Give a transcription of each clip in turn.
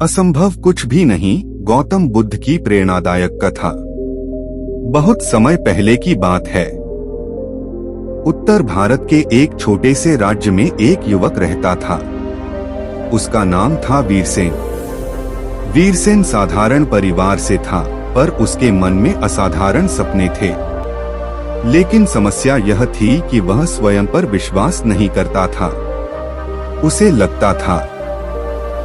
असंभव कुछ भी नहीं। गौतम बुद्ध की प्रेरणादायक कथा। बहुत समय पहले की बात है। उत्तर भारत के एक छोटे से राज्य में एक युवक रहता था। उसका नाम था वीरसेन। वीरसेन साधारण परिवार से था, पर उसके मन में असाधारण सपने थे। लेकिन समस्या यह थी कि वह स्वयं पर विश्वास नहीं करता था। उसे लगता था,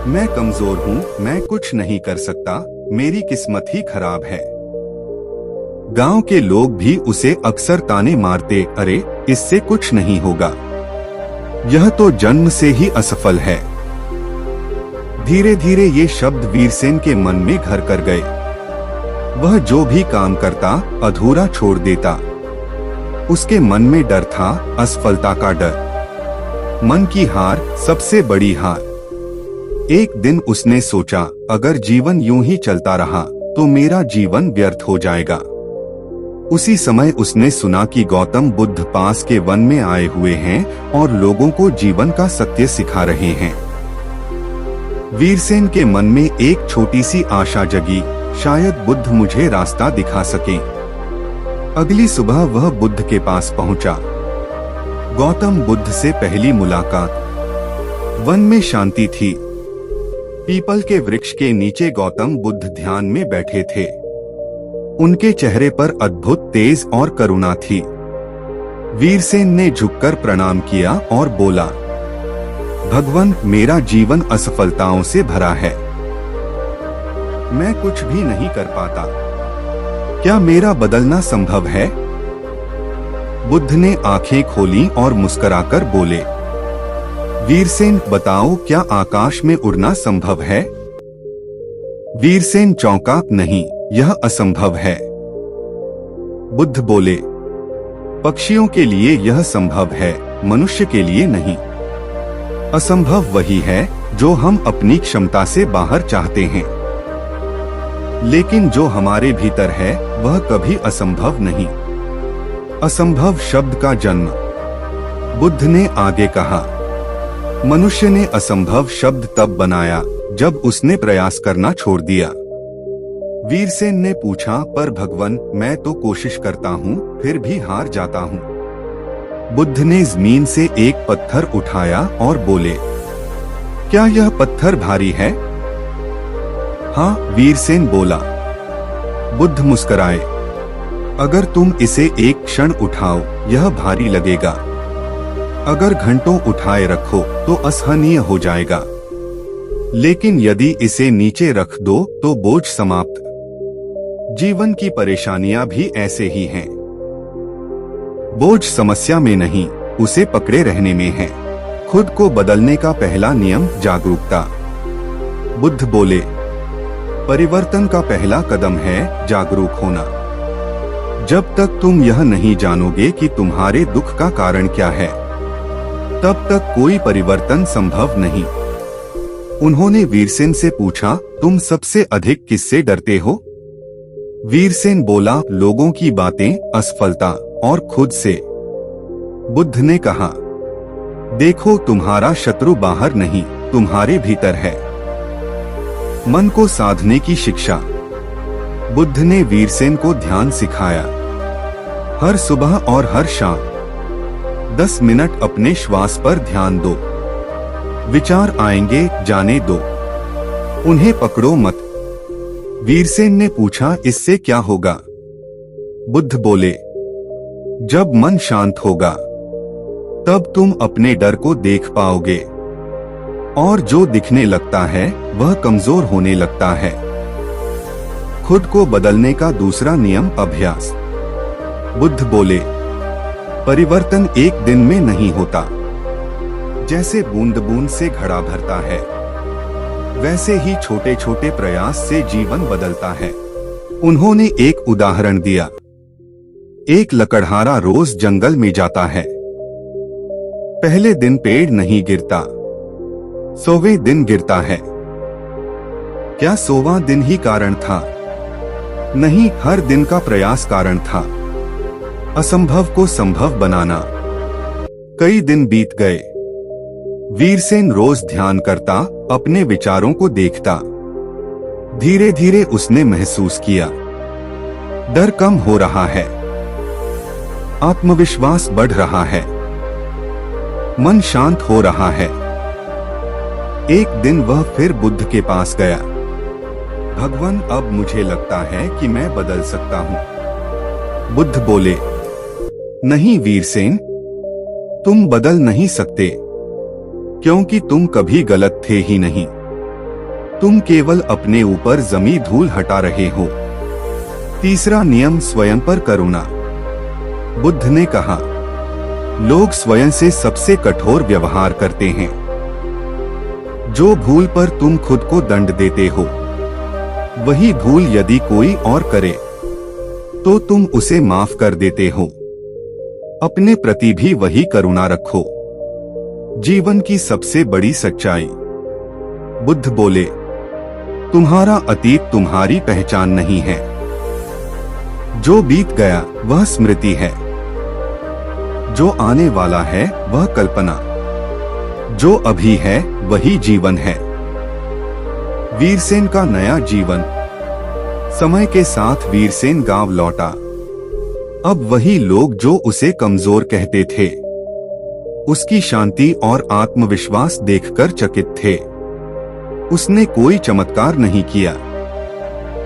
मैं कमजोर हूँ, मैं कुछ नहीं कर सकता, मेरी किस्मत ही खराब है। गांव के लोग भी उसे अक्सर ताने मारते, अरे इससे कुछ नहीं होगा, यह तो जन्म से ही असफल है। धीरे धीरे ये शब्द वीरसेन के मन में घर कर गए। वह जो भी काम करता अधूरा छोड़ देता। उसके मन में डर था, असफलता का डर, मन की हार, सबसे बड़ी हार। एक दिन उसने सोचा, अगर जीवन यूं ही चलता रहा तो मेरा जीवन व्यर्थ हो जाएगा। उसी समय उसने सुना कि गौतम बुद्ध पास के वन में आए हुए हैं और लोगों को जीवन का सत्य सिखा रहे हैं। वीरसेन के मन में एक छोटी सी आशा जगी, शायद बुद्ध मुझे रास्ता दिखा सकें। अगली सुबह वह बुद्ध के पास पहुंचा। गौतम बुद्ध से पहली मुलाकात। वन में शांति थी। पीपल के वृक्ष के नीचे गौतम बुद्ध ध्यान में बैठे थे। उनके चेहरे पर अद्भुत तेज और करुणा थी। वीरसेन ने झुककर प्रणाम किया और बोला, भगवान, मेरा जीवन असफलताओं से भरा है। मैं कुछ भी नहीं कर पाता। क्या मेरा बदलना संभव है? बुद्ध ने आंखें खोली और मुस्कुराकर बोले, वीरसेन, बताओ, क्या आकाश में उड़ना संभव है? वीरसेन चौंका, नहीं, यह असंभव है। बुद्ध बोले, पक्षियों के लिए यह संभव है, मनुष्य के लिए नहीं। असंभव वही है जो हम अपनी क्षमता से बाहर चाहते हैं, लेकिन जो हमारे भीतर है वह कभी असंभव नहीं। असंभव शब्द का जन्म। बुद्ध ने आगे कहा, मनुष्य ने असंभव शब्द तब बनाया जब उसने प्रयास करना छोड़ दिया। वीरसेन ने पूछा, पर भगवान, मैं तो कोशिश करता हूँ, फिर भी हार जाता हूँ। बुद्ध ने जमीन से एक पत्थर उठाया और बोले, क्या यह पत्थर भारी है? हाँ, वीरसेन बोला। बुद्ध मुस्कुराए, अगर तुम इसे एक क्षण उठाओ यह भारी लगेगा, अगर घंटों उठाए रखो तो असहनीय हो जाएगा, लेकिन यदि इसे नीचे रख दो तो बोझ समाप्त। जीवन की परेशानियां भी ऐसे ही हैं। बोझ समस्या में नहीं, उसे पकड़े रहने में है। खुद को बदलने का पहला नियम जागरूकता। बुद्ध बोले, परिवर्तन का पहला कदम है जागरूक होना। जब तक तुम यह नहीं जानोगे कि तुम्हारे दुख का कारण क्या है, तब तक कोई परिवर्तन संभव नहीं। उन्होंने वीरसेन से पूछा, तुम सबसे अधिक किससे डरते हो? वीरसेन बोला, लोगों की बातें, असफलता और खुद से। बुद्ध ने कहा, देखो, तुम्हारा शत्रु बाहर नहीं, तुम्हारे भीतर है। मन को साधने की शिक्षा। बुद्ध ने वीरसेन को ध्यान सिखाया। हर सुबह और हर शाम 10 मिनट अपने श्वास पर ध्यान दो। विचार आएंगे, जाने दो, उन्हें पकड़ो मत। वीरसेन ने पूछा, इससे क्या होगा? बुद्ध बोले, जब मन शांत होगा तब तुम अपने डर को देख पाओगे, और जो दिखने लगता है वह कमजोर होने लगता है। खुद को बदलने का दूसरा नियम अभ्यास। बुद्ध बोले, परिवर्तन एक दिन में नहीं होता। जैसे बूंद बूंद से घड़ा भरता है, वैसे ही छोटे छोटे प्रयास से जीवन बदलता है। उन्होंने एक उदाहरण दिया। एक लकड़हारा रोज जंगल में जाता है। पहले दिन पेड़ नहीं गिरता, 100वें दिन गिरता है। क्या 100वां दिन ही कारण था? नहीं, हर दिन का प्रयास कारण था। असंभव को संभव बनाना। कई दिन बीत गए। वीरसेन रोज ध्यान करता, अपने विचारों को देखता, धीरे धीरे उसने महसूस किया, डर कम हो रहा है, आत्मविश्वास बढ़ रहा है, मन शांत हो रहा है। एक दिन वह फिर बुद्ध के पास गया। भगवान, अब मुझे लगता है कि मैं बदल सकता हूँ। बुद्ध बोले, नहीं वीरसेन, तुम बदल नहीं सकते, क्योंकि तुम कभी गलत थे ही नहीं। तुम केवल अपने ऊपर जमी धूल हटा रहे हो। तीसरा नियम, स्वयं पर करुणा। बुद्ध ने कहा, लोग स्वयं से सबसे कठोर व्यवहार करते हैं। जो भूल पर तुम खुद को दंड देते हो, वही भूल यदि कोई और करे तो तुम उसे माफ कर देते हो। अपने प्रति भी वही करुणा रखो। जीवन की सबसे बड़ी सच्चाई। बुद्ध बोले, तुम्हारा अतीत तुम्हारी पहचान नहीं है। जो बीत गया वह स्मृति है, जो आने वाला है वह कल्पना, जो अभी है वही जीवन है। वीरसेन का नया जीवन। समय के साथ वीरसेन गांव लौटा। अब वही लोग जो उसे कमजोर कहते थे, उसकी शांति और आत्मविश्वास देखकर चकित थे। उसने कोई चमत्कार नहीं किया,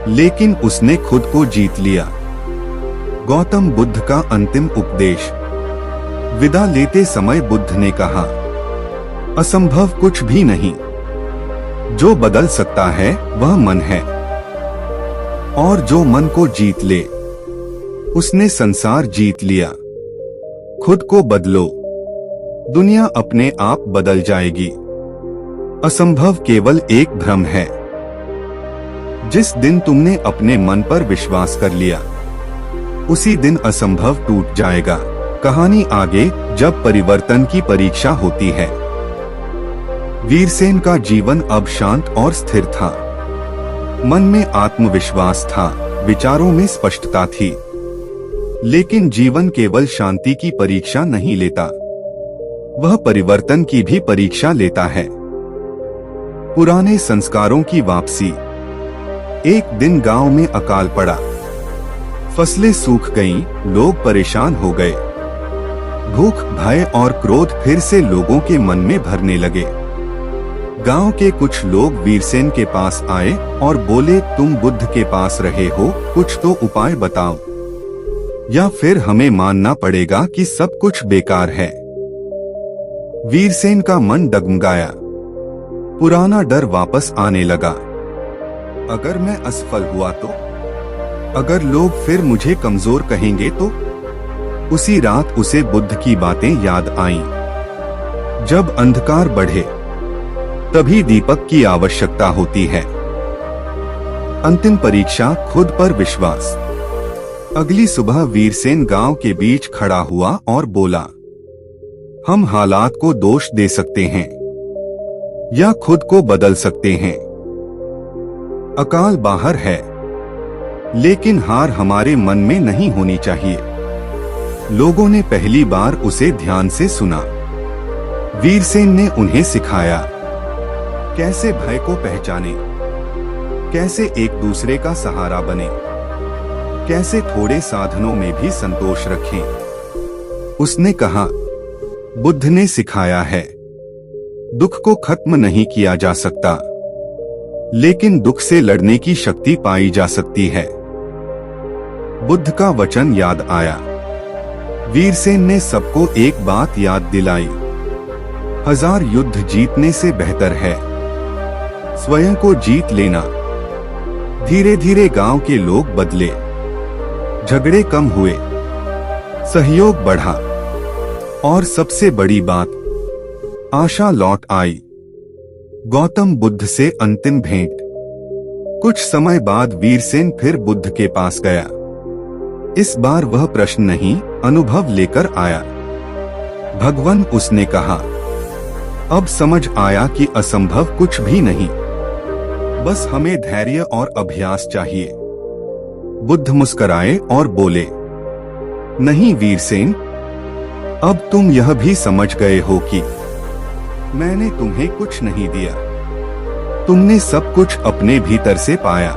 लेकिन उसने खुद को जीत लिया। गौतम बुद्ध का अंतिम उपदेश। विदा लेते समय बुद्ध ने कहा, असंभव कुछ भी नहीं। जो बदल सकता है वह मन है, और जो मन को जीत ले उसने संसार जीत लिया। खुद को बदलो, दुनिया अपने आप बदल जाएगी। असंभव केवल एक भ्रम है। जिस दिन तुमने अपने मन पर विश्वास कर लिया, उसी दिन असंभव टूट जाएगा। कहानी आगे, जब परिवर्तन की परीक्षा होती है। वीरसेन का जीवन अब शांत और स्थिर था। मन में आत्मविश्वास था, विचारों में स्पष्टता थी। लेकिन जीवन केवल शांति की परीक्षा नहीं लेता, वह परिवर्तन की भी परीक्षा लेता है। पुराने संस्कारों की वापसी। एक दिन गांव में अकाल पड़ा। फसलें सूख गईं, लोग परेशान हो गए। भूख, भय और क्रोध फिर से लोगों के मन में भरने लगे। गांव के कुछ लोग वीरसेन के पास आए और बोले, तुम बुद्ध के पास रहे हो, कुछ तो उपाय बताओ, या फिर हमें मानना पड़ेगा कि सब कुछ बेकार है। वीरसेन का मन डगमगाया। पुराना डर वापस आने लगा। अगर मैं असफल हुआ तो? अगर लोग फिर मुझे कमजोर कहेंगे तो? उसी रात उसे बुद्ध की बातें याद आईं। जब अंधकार बढ़े, तभी दीपक की आवश्यकता होती है। अंतिम परीक्षा, खुद पर विश्वास। अगली सुबह वीरसेन गांव के बीच खड़ा हुआ और बोला, हम हालात को दोष दे सकते हैं या खुद को बदल सकते हैं। अकाल बाहर है, लेकिन हार हमारे मन में नहीं होनी चाहिए। लोगों ने पहली बार उसे ध्यान से सुना। वीरसेन ने उन्हें सिखाया कैसे भय को पहचाने, कैसे एक दूसरे का सहारा बने, कैसे थोड़े साधनों में भी संतोष रखें। उसने कहा, बुद्ध ने सिखाया है, दुख को खत्म नहीं किया जा सकता, लेकिन दुख से लड़ने की शक्ति पाई जा सकती है। बुद्ध का वचन याद आया। वीरसेन ने सबको एक बात याद दिलाई, 1000 युद्ध जीतने से बेहतर है स्वयं को जीत लेना। धीरे धीरे गांव के लोग बदले, झगड़े कम हुए, सहयोग बढ़ा, और सबसे बड़ी बात, आशा लौट आई। गौतम बुद्ध से अंतिम भेंट। कुछ समय बाद वीरसेन फिर बुद्ध के पास गया। इस बार वह प्रश्न नहीं, अनुभव लेकर आया। भगवान, उसने कहा, अब समझ आया कि असंभव कुछ भी नहीं, बस हमें धैर्य और अभ्यास चाहिए। बुद्ध मुस्कुराए और बोले, नहीं वीरसेन, अब तुम यह भी समझ गए हो कि मैंने तुम्हें कुछ नहीं दिया, तुमने सब कुछ अपने भीतर से पाया।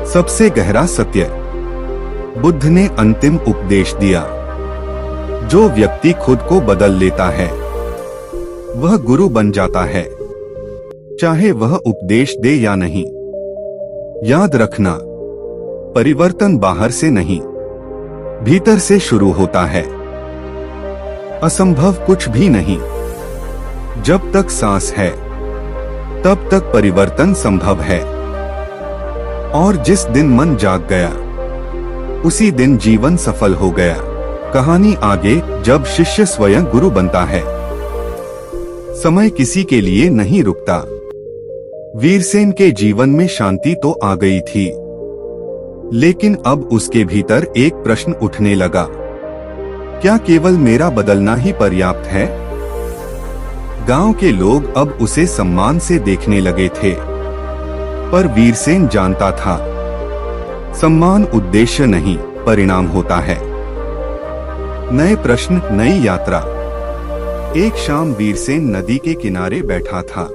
सबसे गहरा सत्य। बुद्ध ने अंतिम उपदेश दिया। जो व्यक्ति खुद को बदल लेता है वह गुरु बन जाता है, चाहे वह उपदेश दे या नहीं। याद रखना, परिवर्तन बाहर से नहीं, भीतर से शुरू होता है। असंभव कुछ भी नहीं। जब तक सांस है तब तक परिवर्तन संभव है। और जिस दिन मन जाग गया उसी दिन जीवन सफल हो गया। कहानी आगे। जब शिष्य स्वयं गुरु बनता है, समय किसी के लिए नहीं रुकता। वीरसेन के जीवन में शांति तो आ गई थी, लेकिन अब उसके भीतर एक प्रश्न उठने लगा, क्या केवल मेरा बदलना ही पर्याप्त है? गांव के लोग अब उसे सम्मान से देखने लगे थे, पर वीरसेन जानता था, सम्मान उद्देश्य नहीं, परिणाम होता है। नए प्रश्न, नई यात्रा। एक शाम वीरसेन नदी के किनारे बैठा था।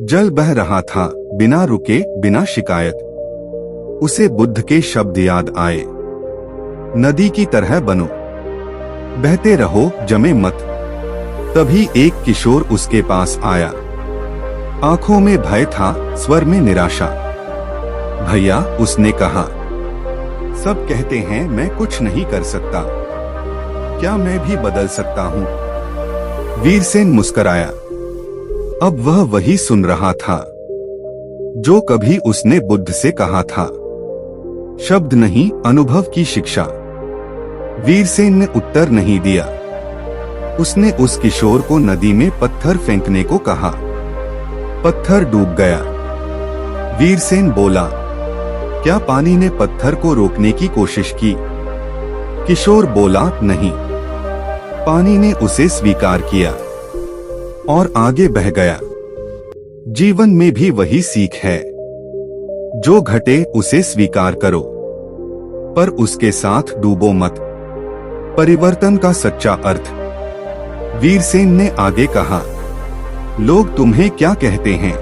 जल बह रहा था, बिना रुके, बिना शिकायत। उसे बुद्ध के शब्द याद आए, नदी की तरह बनो, बहते रहो, जमे मत। तभी एक किशोर उसके पास आया। आंखों में भय था, स्वर में निराशा। भैया, उसने कहा, सब कहते हैं मैं कुछ नहीं कर सकता, क्या मैं भी बदल सकता हूँ? वीरसेन मुस्कुराया। अब वह वही सुन रहा था जो कभी उसने बुद्ध से कहा था, शब्द नहीं, अनुभव की शिक्षा। वीरसेन ने उत्तर नहीं दिया। उसने उस किशोर को नदी में पत्थर फेंकने को कहा। पत्थर डूब गया। वीरसेन बोला, क्या पानी ने पत्थर को रोकने की कोशिश की? किशोर बोला, नहीं। पानी ने उसे स्वीकार किया और आगे बह गया। जीवन में भी वही सीख है, जो घटे उसे स्वीकार करो, पर उसके साथ डूबो मत। परिवर्तन का सच्चा अर्थ। वीरसेन ने आगे कहा, लोग तुम्हें क्या कहते हैं,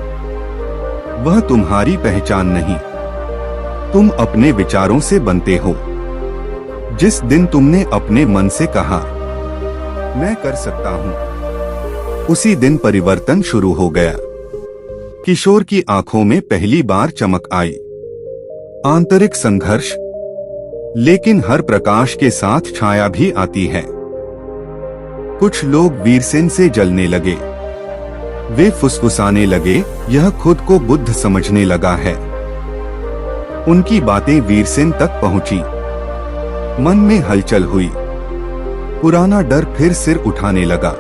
वह तुम्हारी पहचान नहीं। तुम अपने विचारों से बनते हो। जिस दिन तुमने अपने मन से कहा, मैं कर सकता हूं, उसी दिन परिवर्तन शुरू हो गया। किशोर की आंखों में पहली बार चमक आई। आंतरिक संघर्ष, लेकिन हर प्रकाश के साथ छाया भी आती है। कुछ लोग वीरसेन से जलने लगे। वे फुसफुसाने लगे, यह खुद को बुद्ध समझने लगा है। उनकी बातें वीरसेन तक पहुंची। मन में हलचल हुई। पुराना डर फिर सिर उठाने लगा।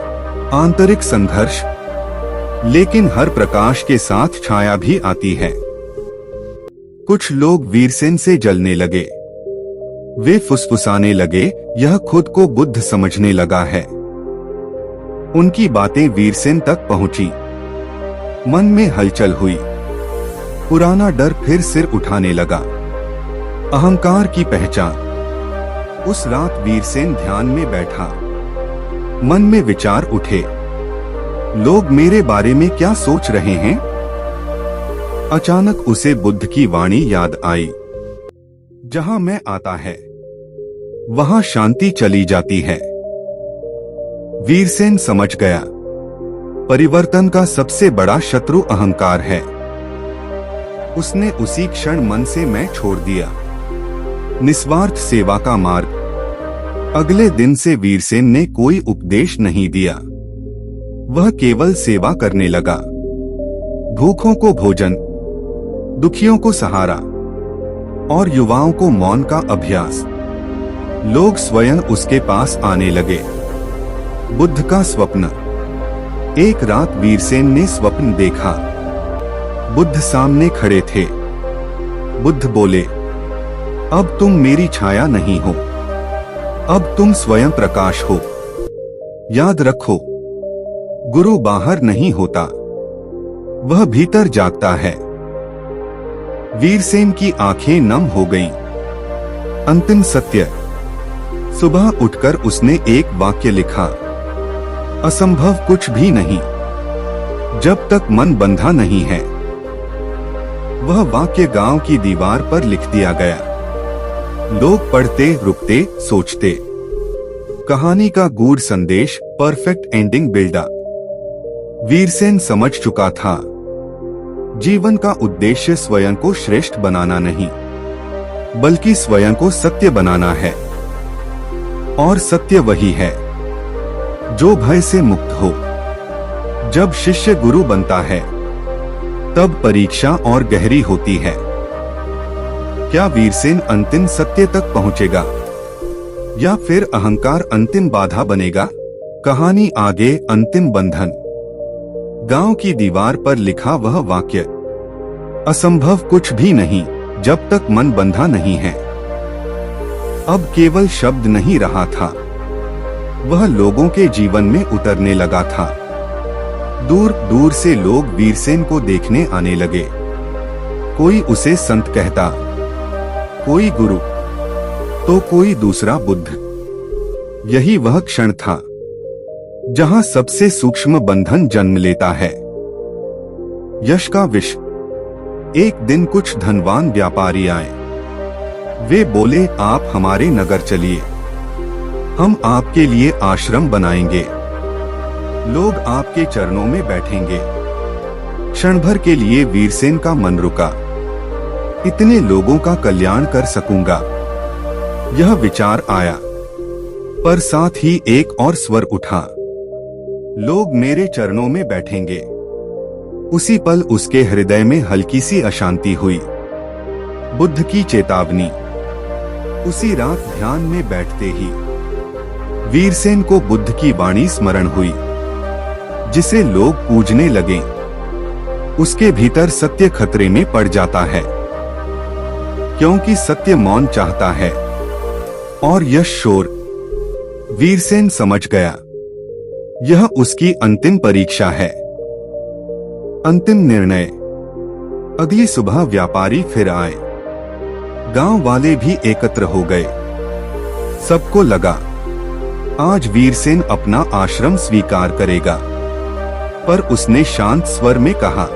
आंतरिक संघर्ष, लेकिन हर प्रकाश के साथ छाया भी आती है। कुछ लोग वीरसेन से जलने लगे। वे फुसफुसाने लगे, यह खुद को बुद्ध समझने लगा है। उनकी बातें वीरसेन तक पहुंची। मन में हलचल हुई। पुराना डर फिर सिर उठाने लगा। अहंकार की पहचान। उस रात वीरसेन ध्यान में बैठा। मन में विचार उठे, लोग मेरे बारे में क्या सोच रहे हैं? अचानक उसे बुद्ध की वाणी याद आई, जहां मैं आता है वहां शांति चली जाती है। वीरसेन समझ गया, परिवर्तन का सबसे बड़ा शत्रु अहंकार है। उसने उसी क्षण मन से मैं छोड़ दिया। निस्वार्थ सेवा का मार्ग। अगले दिन से वीरसेन ने कोई उपदेश नहीं दिया। वह केवल सेवा करने लगा। भूखों को भोजन, दुखियों को सहारा और युवाओं को मौन का अभ्यास। लोग स्वयं उसके पास आने लगे। बुद्ध का स्वप्न। एक रात वीरसेन ने स्वप्न देखा। बुद्ध सामने खड़े थे। बुद्ध बोले, अब तुम मेरी छाया नहीं हो, अब तुम स्वयं प्रकाश हो। याद रखो, गुरु बाहर नहीं होता, वह भीतर जागता है। वीरसेन की आंखें नम हो गईं। अंतिम सत्य। सुबह उठकर उसने एक वाक्य लिखा, असंभव कुछ भी नहीं। जब तक मन बंधा नहीं है। वह वाक्य गांव की दीवार पर लिख दिया गया। लोग पढ़ते, रुकते, सोचते। कहानी का गूढ़ संदेश, परफेक्ट एंडिंग बिल्डा। वीरसेन समझ चुका था, जीवन का उद्देश्य स्वयं को श्रेष्ठ बनाना नहीं, बल्कि स्वयं को सत्य बनाना है। और सत्य वही है जो भय से मुक्त हो। जब शिष्य गुरु बनता है, तब परीक्षा और गहरी होती है। क्या वीरसेन अंतिम सत्य तक पहुंचेगा या फिर अहंकार अंतिम बाधा बनेगा? कहानी आगे, अंतिम बंधन। गांव की दीवार पर लिखा वह वाक्य, असंभव कुछ भी नहीं जब तक मन बंधा नहीं है, अब केवल शब्द नहीं रहा था, वह लोगों के जीवन में उतरने लगा था। दूर दूर से लोग वीरसेन को देखने आने लगे। कोई उसे संत कहता, कोई गुरु, तो कोई दूसरा बुद्ध। यही वह क्षण था जहां सबसे सूक्ष्म बंधन जन्म लेता है, यश का विष। एक दिन कुछ धनवान व्यापारी आए। वे बोले, आप हमारे नगर चलिए, हम आपके लिए आश्रम बनाएंगे, लोग आपके चरणों में बैठेंगे। क्षण भर के लिए वीरसेन का मन रुका। इतने लोगों का कल्याण कर सकूंगा, यह विचार आया। पर साथ ही एक और स्वर उठा, लोग मेरे चरणों में बैठेंगे। उसी पल उसके हृदय में हल्की सी अशांति हुई। बुद्ध की चेतावनी। उसी रात ध्यान में बैठते ही वीरसेन को बुद्ध की वाणी स्मरण हुई, जिसे लोग पूजने लगे। उसके भीतर सत्य खतरे में पड़ जाता है, क्योंकि सत्य मौन चाहता है और यश शोर। वीरसेन समझ गया, यह उसकी अंतिम परीक्षा है, अंतिम निर्णय। अगली सुबह व्यापारी फिर आए। गांव वाले भी एकत्र हो गए। सबको लगा, आज वीरसेन अपना आश्रम स्वीकार करेगा। पर उसने शांत स्वर में कहा,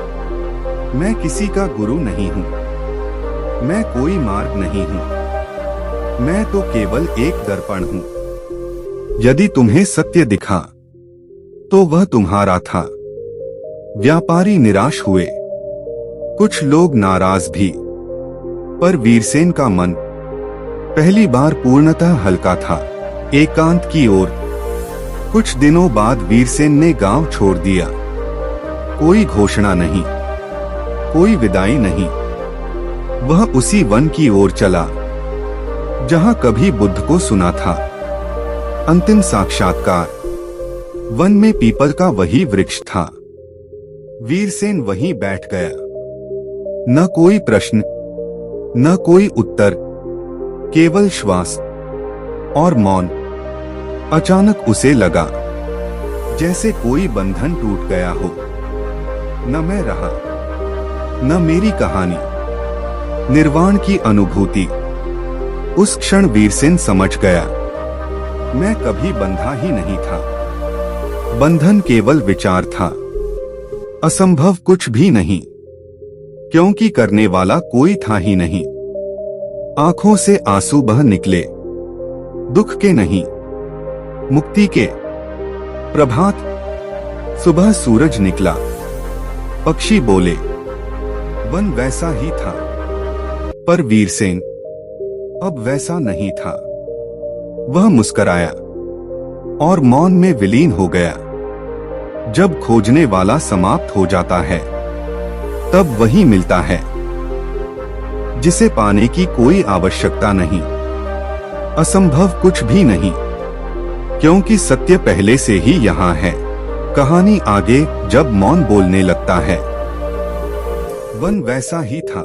मैं किसी का गुरु नहीं हूं, मैं कोई मार्ग नहीं हूं, मैं तो केवल एक दर्पण हूं। यदि तुम्हें सत्य दिखा तो वह तुम्हारा था। व्यापारी निराश हुए, कुछ लोग नाराज भी। पर वीरसेन का मन पहली बार पूर्णतः हल्का था। एकांत की ओर। कुछ दिनों बाद वीरसेन ने गांव छोड़ दिया। कोई घोषणा नहीं, कोई विदाई नहीं। वह उसी वन की ओर चला जहां कभी बुद्ध को सुना था। अंतिम साक्षात्कार। वन में पीपल का वही वृक्ष था। वीरसेन वहीं बैठ गया। न कोई प्रश्न, न कोई उत्तर, केवल श्वास और मौन। अचानक उसे लगा जैसे कोई बंधन टूट गया हो। न मैं रहा, न मेरी कहानी, निर्वाण की अनुभूति। उस क्षण वीरसेन समझ गया, मैं कभी बंधा ही नहीं था। बंधन केवल विचार था, असंभव कुछ भी नहीं, क्योंकि करने वाला कोई था ही नहीं। आंखों से आंसू बह निकले, दुख के नहीं, मुक्ति के। प्रभात। सुबह सूरज निकला, पक्षी बोले, वन वैसा ही था। पर वीरसेन अब वैसा नहीं था। वह मुस्कराया और मौन में विलीन हो गया। जब खोजने वाला समाप्त हो जाता है, तब वही मिलता है जिसे पाने की कोई आवश्यकता नहीं। असंभव कुछ भी नहीं, क्योंकि सत्य पहले से ही यहाँ है। कहानी आगे। जब मौन बोलने लगता है। वन वैसा ही था।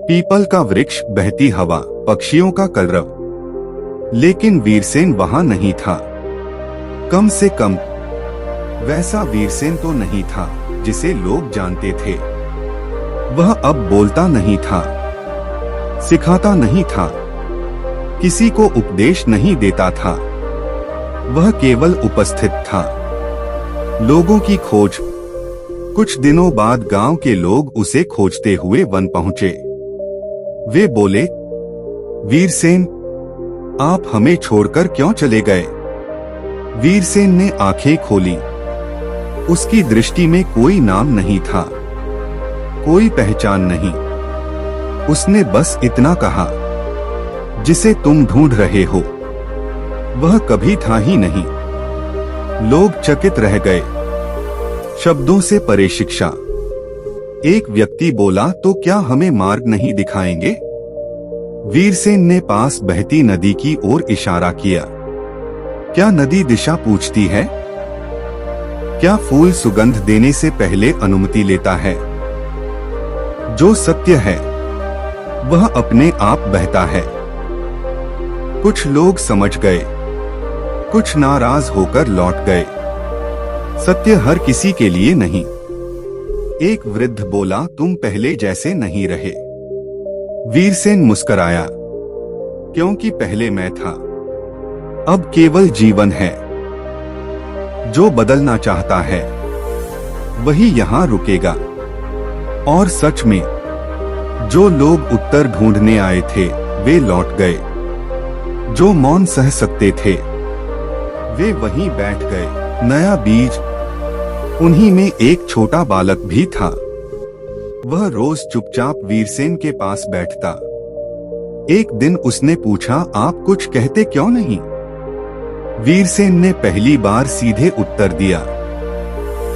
पीपल का वृक्ष, बहती हवा, पक्षियों का कलरव। लेकिन वीरसेन वहां नहीं था। कम से कम वैसा वीरसेन तो नहीं था जिसे लोग जानते थे। वह अब बोलता नहीं था, सिखाता नहीं था, किसी को उपदेश नहीं देता था। वह केवल उपस्थित था। लोगों की खोज, कुछ दिनों बाद गांव के लोग उसे खोजते हुए वन पहुंचे। वे बोले, वीरसेन, आप हमें छोड़कर क्यों चले गए? वीरसेन ने आंखें खोली। उसकी दृष्टि में कोई नाम नहीं था, कोई पहचान नहीं। उसने बस इतना कहा, जिसे तुम ढूंढ रहे हो वह कभी था ही नहीं। लोग चकित रह गए। शब्दों से परे शिक्षा। एक व्यक्ति बोला, तो क्या हमें मार्ग नहीं दिखाएंगे? वीरसेन ने पास बहती नदी की ओर इशारा किया। क्या नदी दिशा पूछती है? क्या फूल सुगंध देने से पहले अनुमति लेता है? जो सत्य है वह अपने आप बहता है। कुछ लोग समझ गए, कुछ नाराज होकर लौट गए। सत्य हर किसी के लिए नहीं। एक वृद्ध बोला, तुम पहले जैसे नहीं रहे। वीरसेन मुस्कराया, क्योंकि पहले मैं था, अब केवल जीवन है। जो बदलना चाहता है वही यहाँ रुकेगा। और सच में जो लोग उत्तर ढूंढने आए थे वे लौट गए। जो मौन सह सकते थे वे वहीं बैठ गए। नया बीज, उन्हीं में एक छोटा बालक भी था। वह रोज चुपचाप वीरसेन के पास बैठता। एक दिन उसने पूछा, आप कुछ कहते क्यों नहीं? वीरसेन ने पहली बार सीधे उत्तर दिया,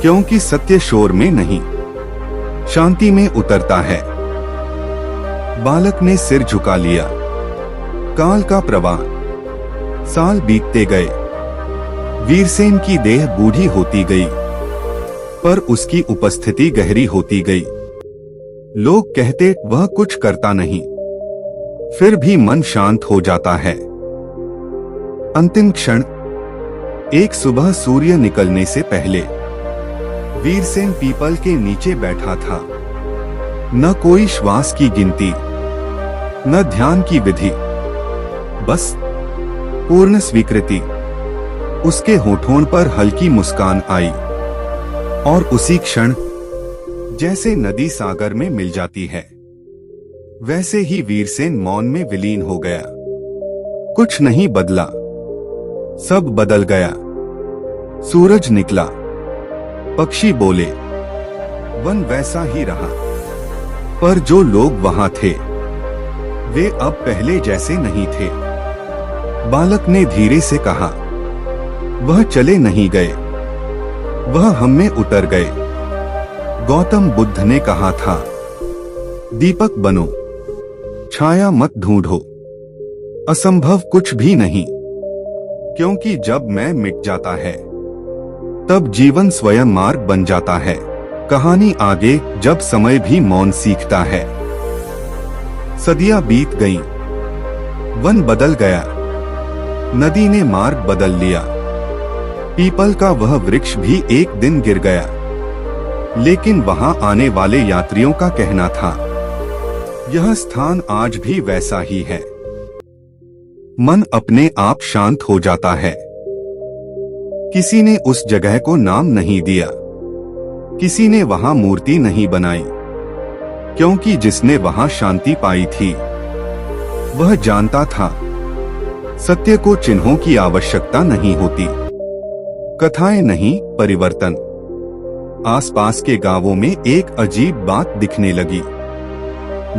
क्योंकि सत्य शोर में नहीं, शांति में उतरता है। बालक ने सिर झुका लिया। काल का प्रवाह। साल बीतते गए। वीरसेन की देह बूढ़ी होती गई, पर उसकी उपस्थिति गहरी होती गई। लोग कहते वह कुछ करता नहीं, फिर भी मन शांत हो जाता है। अंतिम क्षण। एक सुबह सूर्य निकलने से पहले वीरसेन पीपल के नीचे बैठा था। न कोई श्वास की गिनती, न ध्यान की विधि, बस पूर्ण स्वीकृति। उसके होठों पर हल्की मुस्कान आई, और उसी क्षण जैसे नदी सागर में मिल जाती है, वैसे ही वीरसेन मौन में विलीन हो गया। कुछ नहीं बदला, सब बदल गया। सूरज निकला, पक्षी बोले, वन वैसा ही रहा, पर जो लोग वहां थे वे अब पहले जैसे नहीं थे। बालक ने धीरे से कहा, वह चले नहीं गए, वह हम में उतर गए। गौतम बुद्ध ने कहा था, दीपक बनो, छाया मत ढूंढो। असंभव कुछ भी नहीं, क्योंकि जब मैं मिट जाता है तब जीवन स्वयं मार्ग बन जाता है। कहानी आगे, जब समय भी मौन सीखता है। सदियां बीत गईं, वन बदल गया, नदी ने मार्ग बदल लिया। पीपल का वह वृक्ष भी एक दिन गिर गया, लेकिन वहां आने वाले यात्रियों का कहना था, यह स्थान आज भी वैसा ही है। मन अपने आप शांत हो जाता है। किसी ने उस जगह को नाम नहीं दिया, किसी ने वहां मूर्ति नहीं बनाई, क्योंकि जिसने वहां शांति पाई थी वह जानता था, सत्य को चिन्हों की आवश्यकता नहीं होती। कथाएं नहीं, परिवर्तन। आसपास के गांवों में एक अजीब बात दिखने लगी।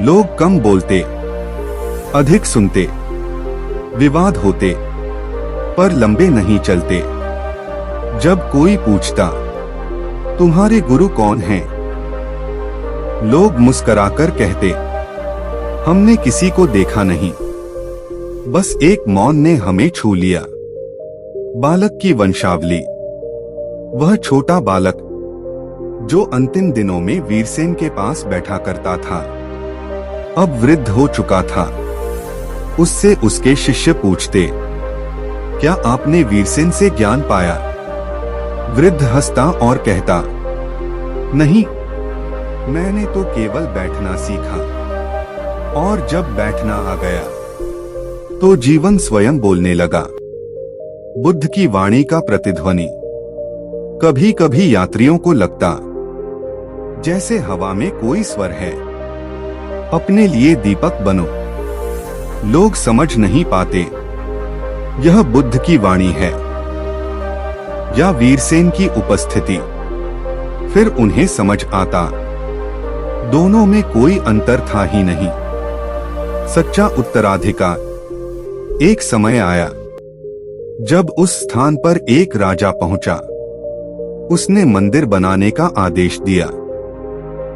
लोग कम बोलते, अधिक सुनते, विवाद होते, पर लंबे नहीं चलते। जब कोई पूछता, तुम्हारे गुरु कौन हैं? लोग मुस्कुराकर कहते, हमने किसी को देखा नहीं, बस एक मौन ने हमें छू लिया। बालक की वंशावली। वह छोटा बालक जो अंतिम दिनों में वीरसेन के पास बैठा करता था, अब वृद्ध हो चुका था। उससे उसके शिष्य पूछते, क्या आपने वीरसेन से ज्ञान पाया? वृद्ध हंसता और कहता, नहीं, मैंने तो केवल बैठना सीखा, और जब बैठना आ गया तो जीवन स्वयं बोलने लगा। बुद्ध की वाणी का प्रतिध्वनि। कभी कभी यात्रियों को लगता जैसे हवा में कोई स्वर है। अपने लिए दीपक बनो। लोग समझ नहीं पाते यह बुद्ध की वाणी है या वीरसेन की उपस्थिति। फिर उन्हें समझ आता दोनों में कोई अंतर था ही नहीं। सच्चा उत्तराधिकार। एक समय आया जब उस स्थान पर एक राजा पहुंचा। उसने मंदिर बनाने का आदेश दिया,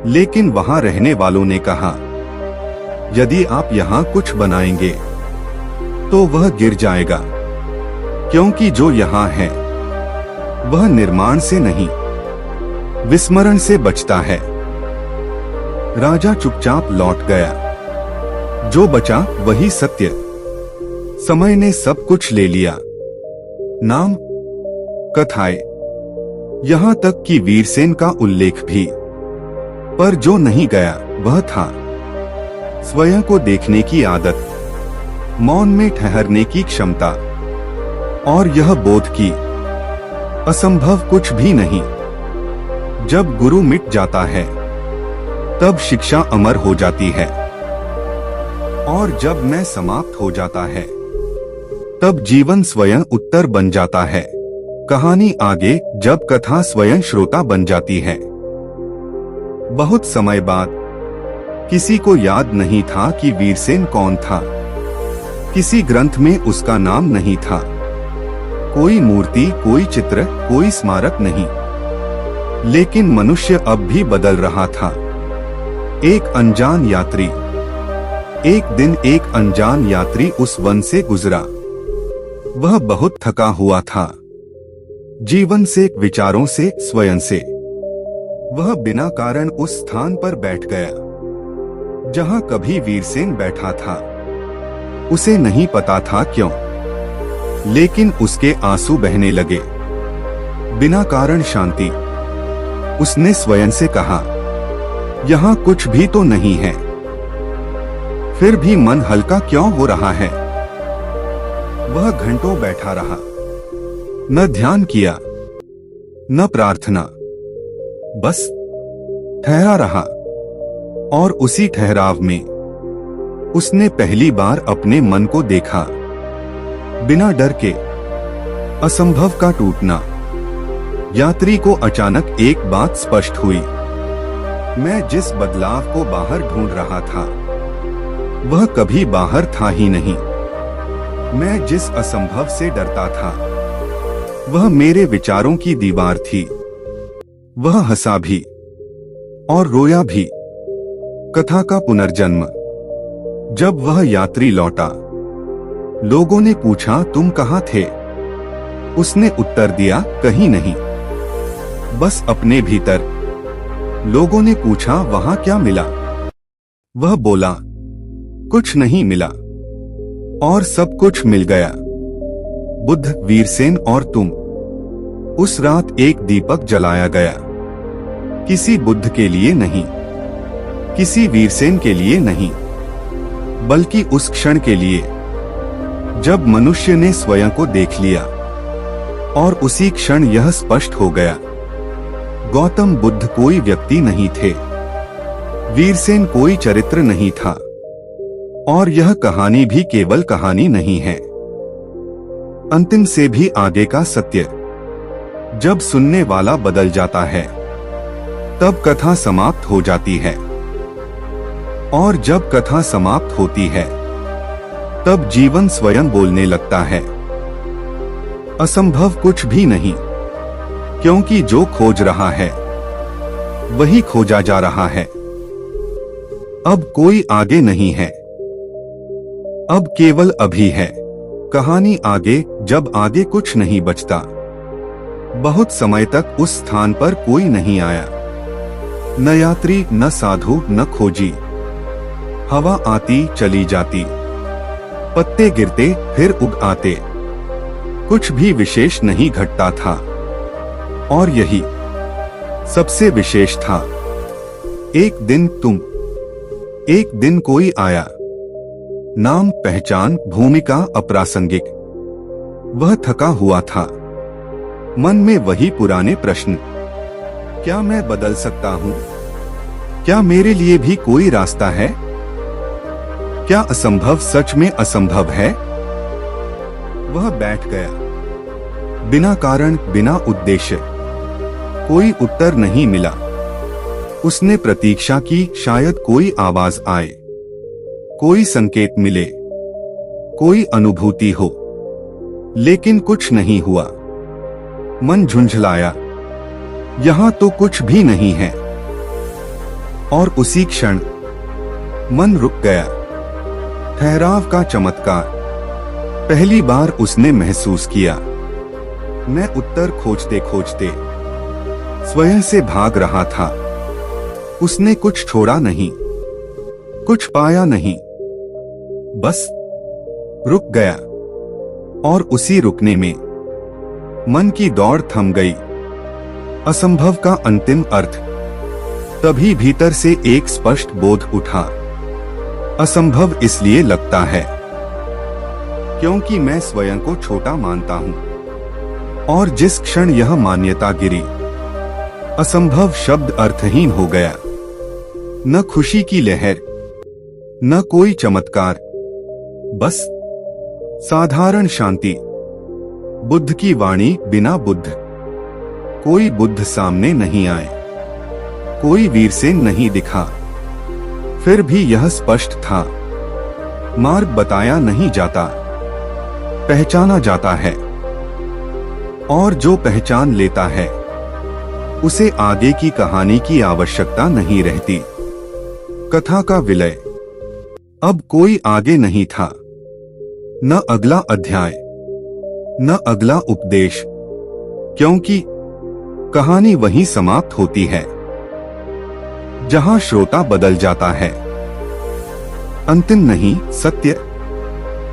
लेकिन वहां रहने वालों ने कहा, यदि आप यहां कुछ बनाएंगे तो वह गिर जाएगा, क्योंकि जो यहां है वह निर्माण से नहीं, विस्मरण से बचता है। राजा चुपचाप लौट गया। जो बचा वही सत्य। समय ने सब कुछ ले लिया, नाम, कथाएं, यहां तक कि वीरसेन का उल्लेख भी। पर जो नहीं गया वह था स्वयं को देखने की आदत, मौन में ठहरने की क्षमता और यह बोध की असंभव कुछ भी नहीं। जब गुरु मिट जाता है तब शिक्षा अमर हो जाती है, और जब मैं समाप्त हो जाता है तब जीवन स्वयं उत्तर बन जाता है। कहानी आगे जब कथा स्वयं श्रोता बन जाती है। बहुत समय बाद किसी को याद नहीं था कि वीरसेन कौन था। किसी ग्रंथ में उसका नाम नहीं था। कोई मूर्ति, कोई चित्र, कोई स्मारक नहीं। लेकिन मनुष्य अब भी बदल रहा था। एक अनजान यात्री। एक दिन एक अनजान यात्री उस वन से गुजरा। वह बहुत थका हुआ था, जीवन से, विचारों से, स्वयं से। वह बिना कारण उस स्थान पर बैठ गया जहां कभी वीरसेन बैठा था। उसे नहीं पता था क्यों, लेकिन उसके आंसू बहने लगे। बिना कारण शांति। उसने स्वयं से कहा, यहाँ कुछ भी तो नहीं है, फिर भी मन हल्का क्यों हो रहा है। वह घंटों बैठा रहा, न ध्यान किया, न प्रार्थना, बस ठहरा रहा। और उसी ठहराव में उसने पहली बार अपने मन को देखा, बिना डर के। असंभव का टूटना। यात्री को अचानक एक बात स्पष्ट हुई। मैं जिस बदलाव को बाहर ढूंढ रहा था वह कभी बाहर था ही नहीं। मैं जिस असंभव से डरता था वह मेरे विचारों की दीवार थी। वह हंसा भी और रोया भी। कथा का पुनर्जन्म। जब वह यात्री लौटा, लोगों ने पूछा, तुम कहाँ थे? उसने उत्तर दिया, कहीं नहीं, बस अपने भीतर। लोगों ने पूछा, वहां क्या मिला? वह बोला, कुछ नहीं मिला, और सब कुछ मिल गया। बुद्ध, वीरसेन और तुम। उस रात एक दीपक जलाया गया। किसी बुद्ध के लिए नहीं, किसी वीरसेन के लिए नहीं, बल्कि उस क्षण के लिए जब मनुष्य ने स्वयं को देख लिया। और उसी क्षण यह स्पष्ट हो गया, गौतम बुद्ध कोई व्यक्ति नहीं थे, वीरसेन कोई चरित्र नहीं था, और यह कहानी भी केवल कहानी नहीं है। अंतिम से भी आगे का सत्य। जब सुनने वाला बदल जाता है तब कथा समाप्त हो जाती है, और जब कथा समाप्त होती है तब जीवन स्वयं बोलने लगता है। असंभव कुछ भी नहीं, क्योंकि जो खोज रहा है वही खोजा जा रहा है। अब कोई आगे नहीं है, अब केवल अभी है। कहानी आगे जब आगे कुछ नहीं बचता। बहुत समय तक उस स्थान पर कोई नहीं आया, न यात्री, न साधु, न खोजी। हवा आती चली जाती, पत्ते गिरते फिर उग आते, कुछ भी विशेष नहीं घटता था। और यही सबसे विशेष था। एक दिन तुम, एक दिन कोई आया। नाम, पहचान, भूमिका अप्रासंगिक। वह थका हुआ था, मन में वही पुराने प्रश्न, क्या मैं बदल सकता हूँ? क्या मेरे लिए भी कोई रास्ता है? क्या असंभव सच में असंभव है? वह बैठ गया, बिना कारण, बिना उद्देश्य। कोई उत्तर नहीं मिला। उसने प्रतीक्षा की, शायद कोई आवाज आए, कोई संकेत मिले, कोई अनुभूति हो। लेकिन कुछ नहीं हुआ। मन झुंझलाया, यहां तो कुछ भी नहीं है। और उसी क्षण मन रुक गया। ठहराव का चमत्कार पहली बार उसने महसूस किया। मैं उत्तर खोजते खोजते स्वयं से भाग रहा था। उसने कुछ छोड़ा नहीं, कुछ पाया नहीं, बस रुक गया। और उसी रुकने में मन की दौड़ थम गई। असंभव का अंतिम अर्थ। तभी भीतर से एक स्पष्ट बोध उठा। असंभव इसलिए लगता है क्योंकि मैं स्वयं को छोटा मानता हूं। और जिस क्षण यह मान्यता गिरी, असंभव शब्द अर्थहीन हो गया। न खुशी की लहर, न कोई चमत्कार, बस साधारण शांति। बुद्ध की वाणी बिना बुद्ध। कोई बुद्ध सामने नहीं आए, कोई वीरसेन नहीं दिखा। फिर भी यह स्पष्ट था, मार्ग बताया नहीं जाता, पहचाना जाता है। और जो पहचान लेता है, उसे आगे की कहानी की आवश्यकता नहीं रहती। कथा का विलय। अब कोई आगे नहीं था, न अगला अध्याय, न अगला उपदेश, क्योंकि कहानी वहीं समाप्त होती है जहां श्रोता बदल जाता है। अंतिम नहीं, सत्य।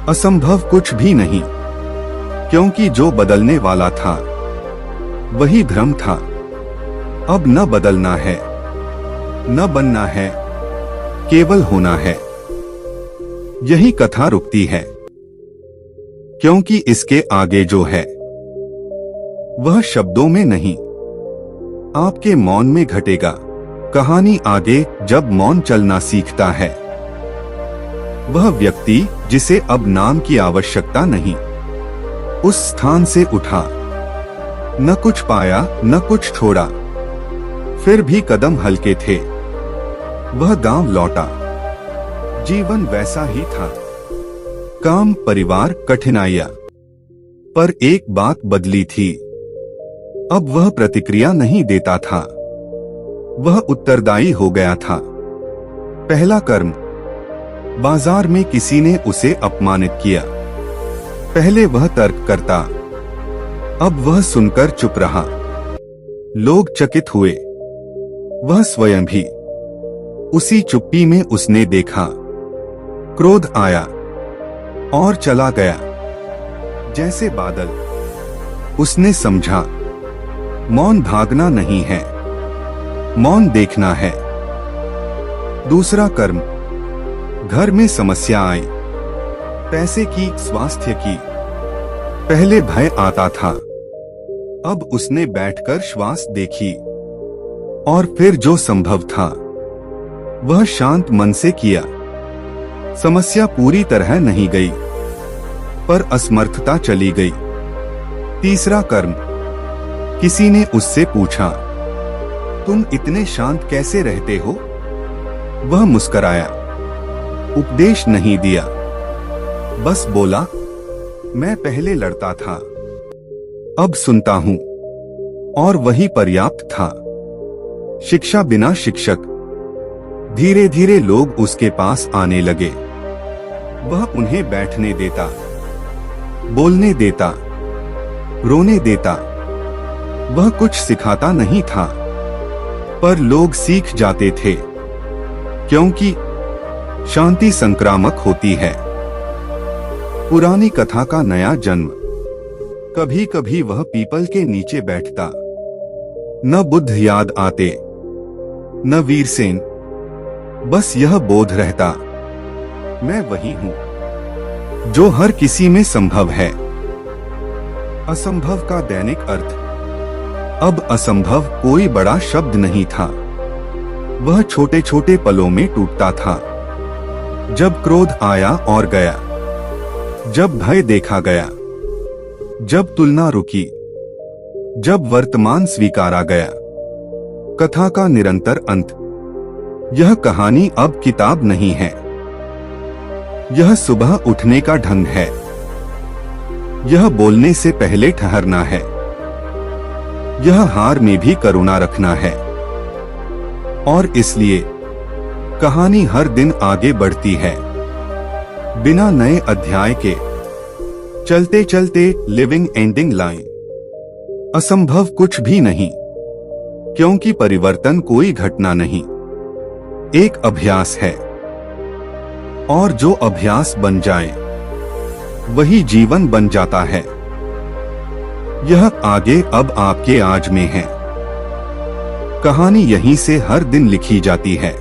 असंभव कुछ भी नहीं, क्योंकि जो बदलने वाला था वही भ्रम था। अब न बदलना है, न बनना है, केवल होना है। यही कथा रुकती है, क्योंकि इसके आगे जो है वह शब्दों में नहीं, आपके मौन में घटेगा। कहानी आगे जब मौन चलना सीखता है। वह व्यक्ति जिसे अब नाम की आवश्यकता नहीं, उस स्थान से उठा। न कुछ पाया, न कुछ छोड़ा, फिर भी कदम हल्के थे। वह गांव लौटा। जीवन वैसा ही था, काम, परिवार, कठिनाइयां। पर एक बात बदली थी। अब वह प्रतिक्रिया नहीं देता था, वह उत्तरदायी हो गया था। पहला कर्म। बाजार में किसी ने उसे अपमानित किया। पहले वह तर्क करता, अब वह सुनकर चुप रहा। लोग चकित हुए, वह स्वयं भी। उसी चुप्पी में उसने देखा, क्रोध आया और चला गया जैसे बादल। उसने समझा, मौन भागना नहीं है, मौन देखना है। दूसरा कर्म। घर में समस्या आई, पैसे की, स्वास्थ्य की। पहले भय आता था, अब उसने बैठकर श्वास देखी। और फिर जो संभव था वह शांत मन से किया। समस्या पूरी तरह नहीं गई, पर असमर्थता चली गई। तीसरा कर्म। किसी ने उससे पूछा, तुम इतने शांत कैसे रहते हो? वह मुस्कराया, उपदेश नहीं दिया, बस बोला, मैं पहले लड़ता था, अब सुनता हूं। और वही पर्याप्त था। शिक्षा बिना शिक्षक। धीरे धीरे लोग उसके पास आने लगे। वह उन्हें बैठने देता, बोलने देता, रोने देता। वह कुछ सिखाता नहीं था, पर लोग सीख जाते थे, क्योंकि शांति संक्रामक होती है। पुरानी कथा का नया जन्म। कभी कभी वह पीपल के नीचे बैठता। न बुद्ध याद आते, न वीरसेन, बस यह बोध रहता, मैं वही हूं जो हर किसी में संभव है। असंभव का दैनिक अर्थ। अब असंभव कोई बड़ा शब्द नहीं था, वह छोटे छोटे पलों में टूटता था। जब क्रोध आया और गया, जब भय देखा गया, जब तुलना रुकी, जब वर्तमान स्वीकारा गया। कथा का निरंतर अंत। यह कहानी अब किताब नहीं है, यह सुबह उठने का ढंग है। यह बोलने से पहले ठहरना है। यह हार में भी करुणा रखना है। और इसलिए कहानी हर दिन आगे बढ़ती है, बिना नए अध्याय के। चलते चलते लिविंग एंडिंग लाइन। असंभव कुछ भी नहीं, क्योंकि परिवर्तन कोई घटना नहीं, एक अभ्यास है। और जो अभ्यास बन जाए वही जीवन बन जाता है। यह आगे अब आपके आज में है। कहानी यहीं से हर दिन लिखी जाती है।